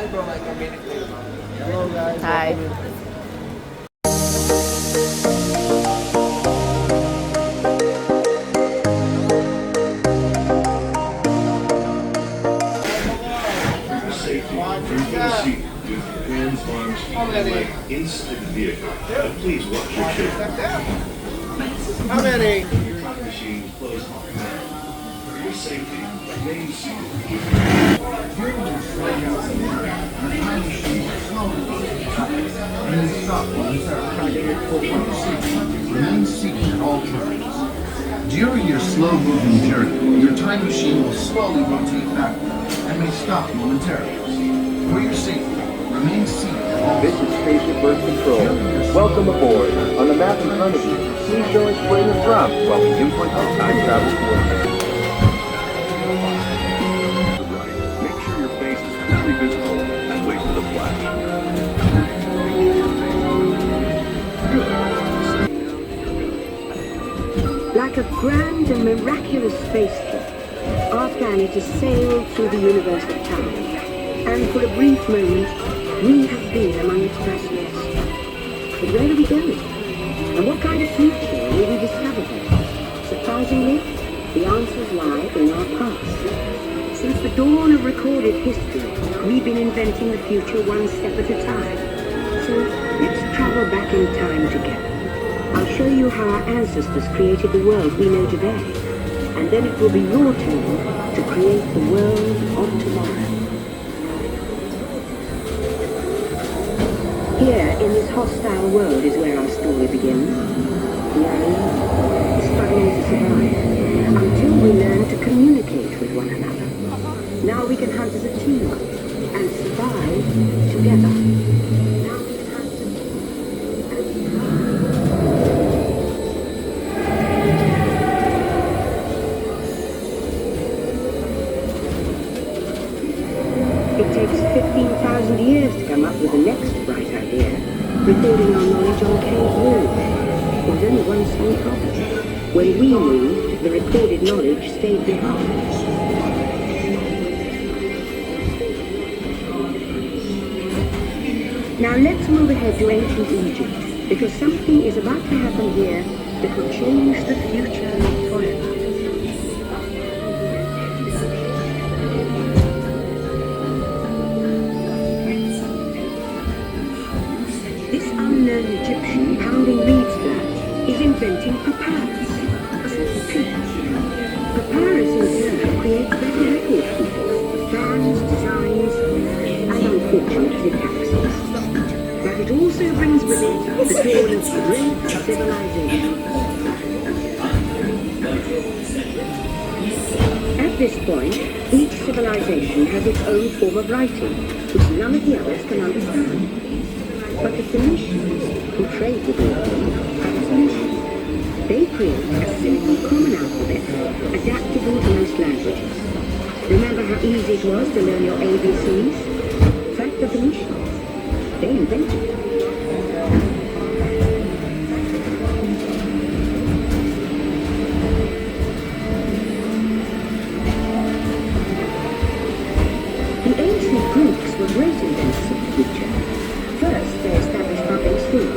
Hello guys. Hi. Hands, arms, feet, and legs inside the vehicle. But please watch your chair. How many? Time machine closed. For your safety, remain Remain seated at all times. During your slow-moving journey, your time machine will slowly rotate backward and may stop momentarily. For your safety, remain seated at all times. This is Spaceship Birth Control. Welcome aboard. On the map in front of you, please show us where you're from while we input our time travel coordinates. Right. Make sure your face is clearly visible and wait for the flash. Good. Like a grand and miraculous space trip, our planet is sailed through the universe of time. And for a brief moment, we have been among its passengers. But where are we going? And what kind of future will we discover there? Surprisingly, the answers lie in our past. Since the dawn of recorded history, we've been inventing the future one step at a time. So let's travel back in time together. I'll show you how our ancestors created the world we know today. And then it will be your turn to create the world of tomorrow. Here, in this hostile world, is where our story begins. We are alone, struggling to survive, until we learn to communicate with one another. Now we can hunt as a team, and survive together. Now we can hunt It takes 15,000 years to come up with the next bright idea, recording our knowledge on cave walls. There was only one small problem. When we moved, the recorded knowledge stayed behind. Now let's move ahead to ancient Egypt, because something is about to happen here that will change the future forever. Unknown Egyptian pounding reeds flat is inventing papyrus, a sort of peach. Papyrus in turn creates better record keeping, plans, designs, and unfortunately taxes. But it also brings with it the dawn of great civilization. At this point, each civilization has its own form of writing, which none of the others can understand. But the Phoenicians, who trade with England, have a solution. They create a simple common alphabet, adaptable to most languages. Remember how easy it was to learn your ABCs? Thank the Phoenicians. They invented it. The ancient Greeks were great inventors of the future. First, they established public schools,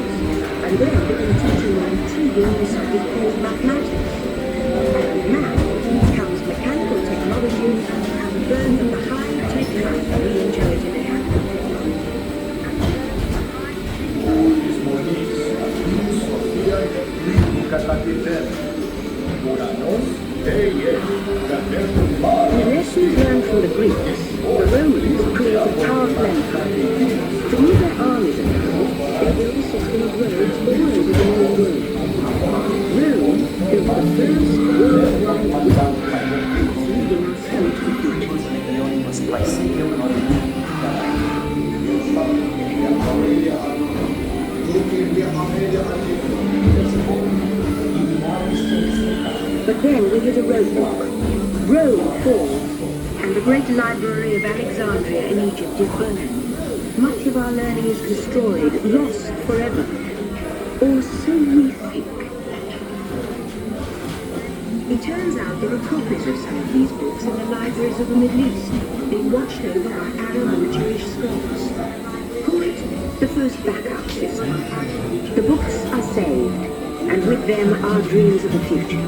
and then began teaching the intriguing mystery called mathematics. And with math comes mechanical technology and birth of the high-tech life we enjoy today. The lessons learned from the Greeks, the Romans created powerful empires. To move their armies around, they built a system of roads all over the known world. Rome built the first worldwide road, leading us into the future. But then we hit a roadblock. Rome falls, and the great library of Alexandria in Egypt is burned. Much of our learning is destroyed, lost forever. Or so we think. It turns out there are copies of some of these books in the libraries of the Middle East, being watched over by Arab and Jewish scholars. Call it the first backup system. The books are saved, and with them our dreams of the future.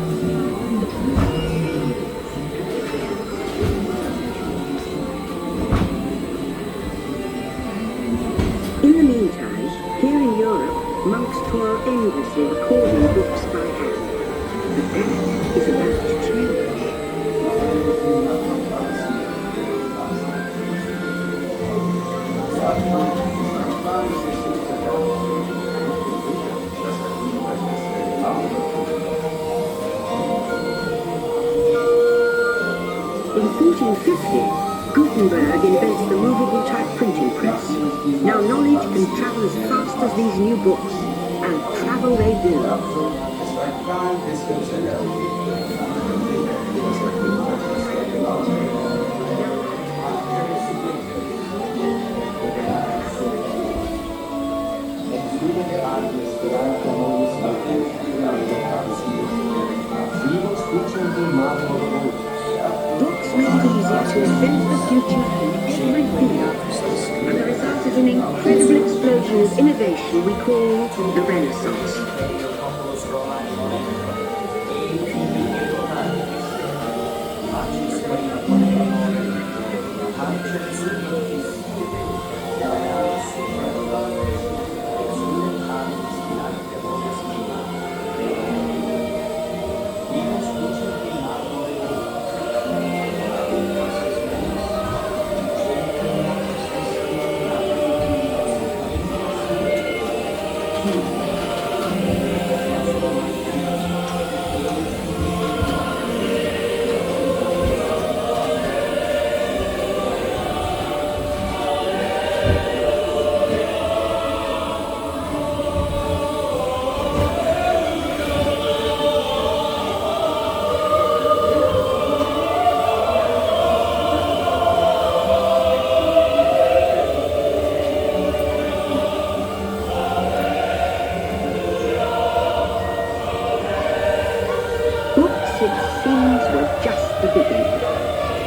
In the meantime, here in Europe, monks toil endlessly recording books by hand. But that is about to change. In 1450, Gutenberg invents the movable type printing press. Now knowledge can travel as fast as these new books, and travel they will. Books make it easier to invent the future in every field, and the result is an incredible explosion of innovation we call the Renaissance.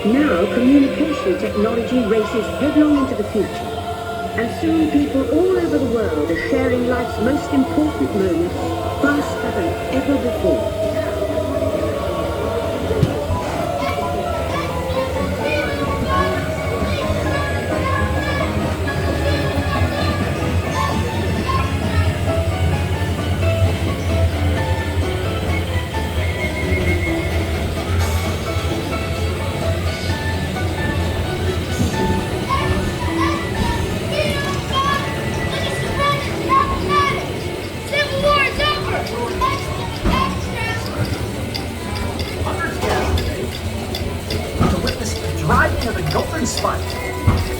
Now, communication technology races headlong into the future, and soon people all over the world are sharing life's most important moments faster than ever before. Driving of a golden spike.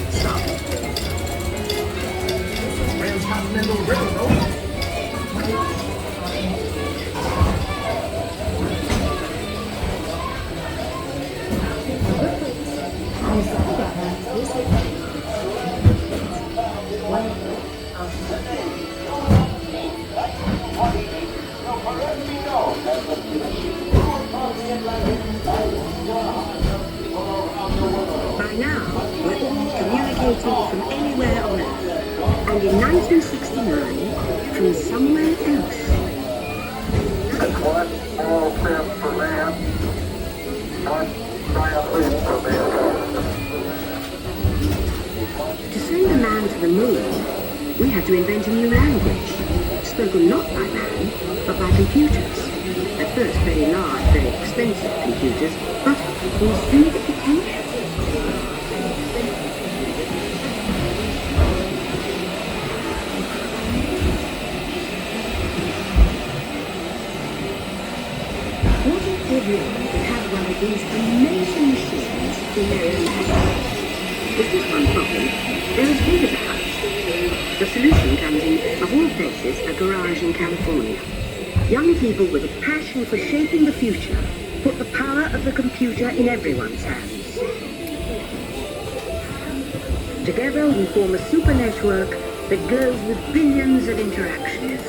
Stop. Transcontinental Railroad. By now, we're all communicating from anywhere on Earth, and in 1969, from somewhere else. One small step for man, one giant leap for mankind. To send a man to the moon, we had to invent a new language, spoken not by man, but by computers. At first very large, very expensive computers, but we'll see the potential. What if everyone could have one of these amazing machines in their own house? With this one problem, there is big about it. The solution comes in, of all places, a garage in California. Young people with a passion for shaping the future put the power of the computer in everyone's hands. Together we form a super network that glows with billions of interactions.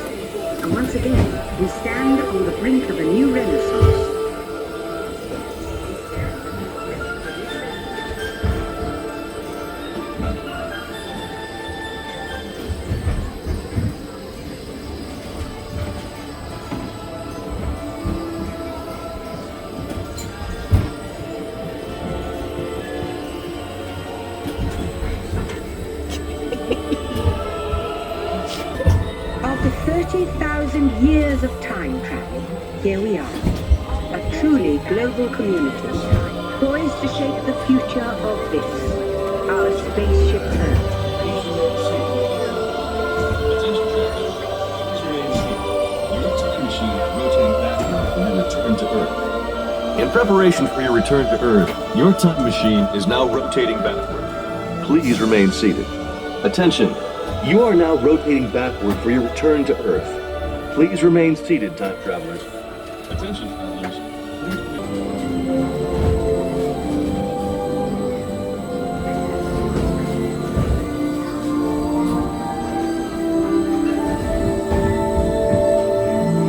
And once again, we stand on the brink of a new renaissance. After 30,000 years of time travel, here we are, a truly global community, poised to shape the future of this, our spaceship Earth. Your time machine rotating backward for your return to Earth. In preparation for your return to Earth, your time machine is now rotating backward. Please remain seated. Attention! You are now rotating backward for your return to Earth. Please remain seated, time travelers. Attention, travelers.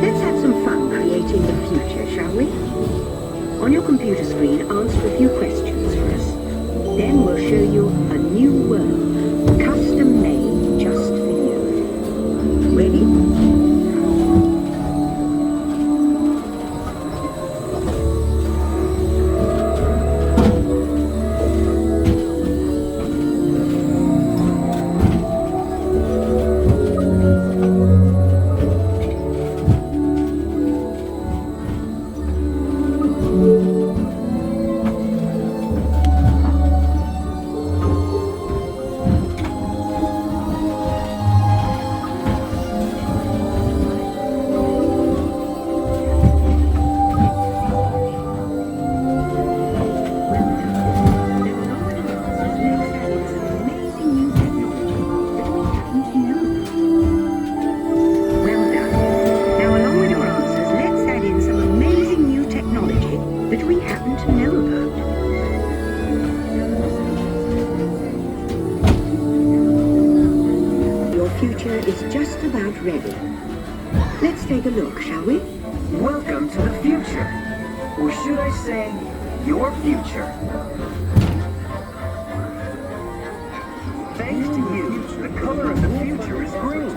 Let's have some fun creating the future, shall we? On your computer screen, answer a few questions for us. Then we'll show you a new world, custom made just for you. Ready? Is just about ready. Let's take a look, shall we? Welcome to the future. Or should I say, your future. Thanks to you, the color of the future is green.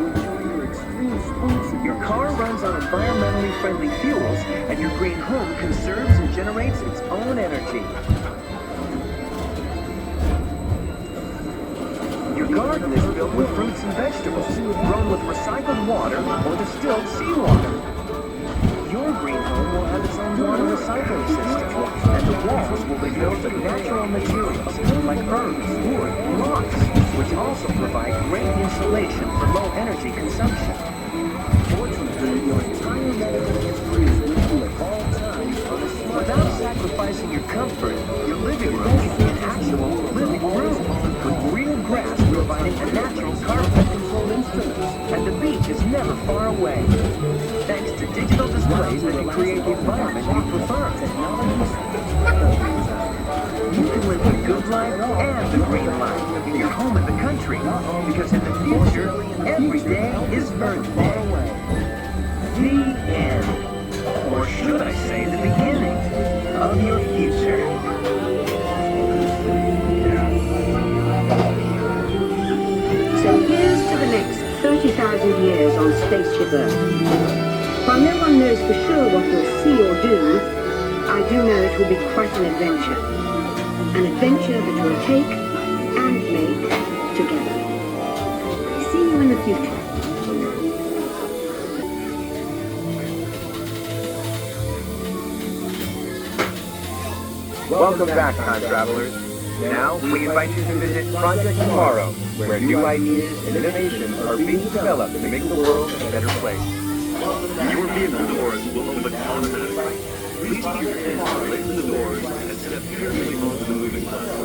Your car runs on environmentally friendly fuels, and your green home conserves and generates its own energy. Your garden is filled with fruits and vegetables, grown with recycled water or distilled seawater. Your green home will have its own water recycling system, and the walls will be built with natural materials like herbs, wood, and moss, which also provide great insulation for low energy consumption. Fortunately, your entire neighborhood is free with you at all times on a smart. Without sacrificing your comfort, your living room can be an actual living room, with real grass providing a natural carpet-controlled instruments, and the beach is never far away. Thanks to digital displays that can create the environment you prefer. You can live the good life and the green life in your home in the country, because in the future, every day is Earth Day. The end. Or should I say the beginning of your future. So here's to the next 30,000 years on Spaceship Earth. While no one knows for sure what we'll see or do, I do know it will be quite an adventure. An adventure that we'll take and make together. See you in the future. Welcome back, time travelers. Now, we invite you to visit Project Tomorrow, where new ideas and innovations are being developed to make the world a better place. Your vehicle doors will open automatically. Please keep your hands away from the doors and step carefully onto the moving platform.